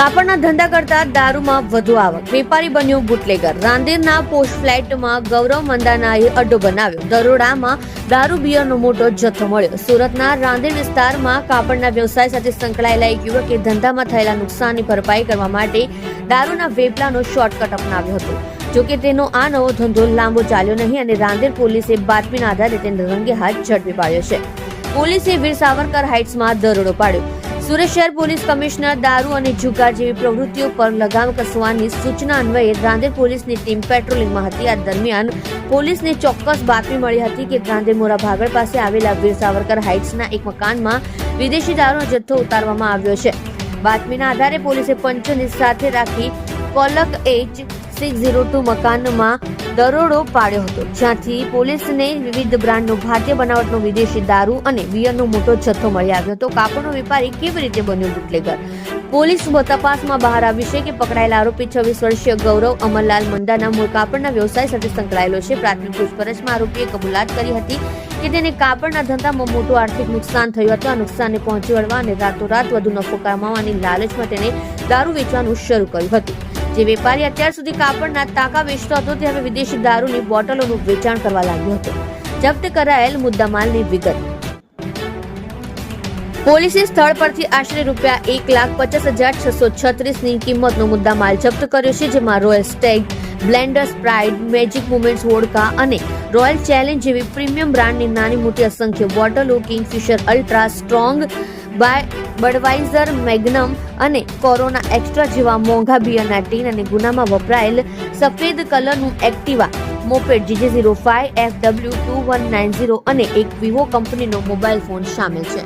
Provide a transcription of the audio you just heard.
કાપડના ધંધા કરતા દારૂમાં વધુ આવક, વેપારી બન્યો બુટલેગર। રાંદેરના પોસ્ટ ફ્લેટમાં ગૌરવ મંદાનાએ અડ્ડો બનાવ્યો, દરોડામાં દારૂ બિયરનો મોટો જથ્થો મળ્યો। સુરતના રાંદેર વિસ્તારમાં કાપડના વ્યવસાય સાથે સંકળાયેલા એક યુવકે ધંધામાં થયેલા નુકસાનની ભરપાઈ કરવા માટે દારૂના વેપલાનો શોર્ટકટ અપનાવ્યો હતો। જોકે તેનો આ નવો ધંધો લાંબો ચાલ્યો નહીં અને રાંદેર પોલીસે બાતમીના આધારે તેને રંગે હાથ ઝડપી પાડ્યો છે। પોલીસે વીર સાવરકર હાઇટ્સમાં દરોડો પાડ્યો। સુરત શહેર પોલીસ કમિશનર દારૂ અને જુગાર જેવી પ્રવૃત્તિઓ પર લગામ કસવાની સૂચના અન્વયે રાંદેર પોલીસની ટીમ પેટ્રોલિંગમાં હતી। આ દરમિયાન પોલીસને ચોક્કસ બાતમી મળી હતી કે રાંદેર મોરા ભાગળ પાસે આવેલા વીર સાવરકર હાઇટ્સના એક મકાનમાં વિદેશી દારૂનો જથ્થો ઉતારવામાં આવ્યો છે। બાતમીના આધારે પોલીસે પંચોની સાથે રાખી કોલક H602 મકાનમાં દરોડો પાડ્યો હતો, જ્યાંથી પોલીસને વિવિધ બ્રાન્ડનો ભારતીય બનાવટનો વિદેશી દારૂ અને બિયરનો મોટો જથ્થો મળી આવ્યો હતો। કાપડનો વેપારી કેવી રીતે બન્યો બુટલેગર? પોલીસ તપાસમાં બહાર આવ્યું છે કે પકડાયેલા આરોપી 26 વર્ષીય ગૌરવ અમરલાલ મંદાના મૂળ કાપડના વ્યવસાય સાથે સંકળાયેલો છે। પ્રાથમિક પૂછપરછમાં આરોપીએ કબૂલાત કરી હતી કે તેને કાપડના ધંધામાં મોટું આર્થિક નુકસાન થયું હતું। આ નુકસાનને પહોંચી વળવા અને રાતોરાત વધુ નફો કમાવાની લાલચમાં તેને દારૂ વેચવાનું શરૂ કર્યું હતું। જે વેપારી અત્યાર સુધી કાપડના તાકા વેચતો હતો તે હવે વિદેશી દારૂની બોટલોનું વેચાણ કરવા લાગ્યો હતો। જપ્ત કરાયેલ મુદ્દામાલની વિગત। પોલીસે સ્થળ પરથી આશરે ₹1,50,636 ની કિંમતનો મુદ્દામાલ જપ્ત કર્યો છે, જેમાં royal Stag, Blender Sprite, magic moments vodka અને રોયલ ચેલેન્જ જેવી પ્રીમિયમ બ્રાન્ડની નાની મોટી અસંખ્ય બોટલો, કિંગફિશર અલ્ટ્રા સ્ટ્રોંગ, બડવાઇઝર, મેગ્નમ અને કોરોના એક્સ્ટ્રા જેવા મોંઘા બિયરના ટીન અને ગુનામાં વપરાયેલ સફેદ કલરનું એક્ટિવા મોપેડ GJ05FW2190 અને એક વિવો કંપનીનો મોબાઈલ ફોન શામેલ છે।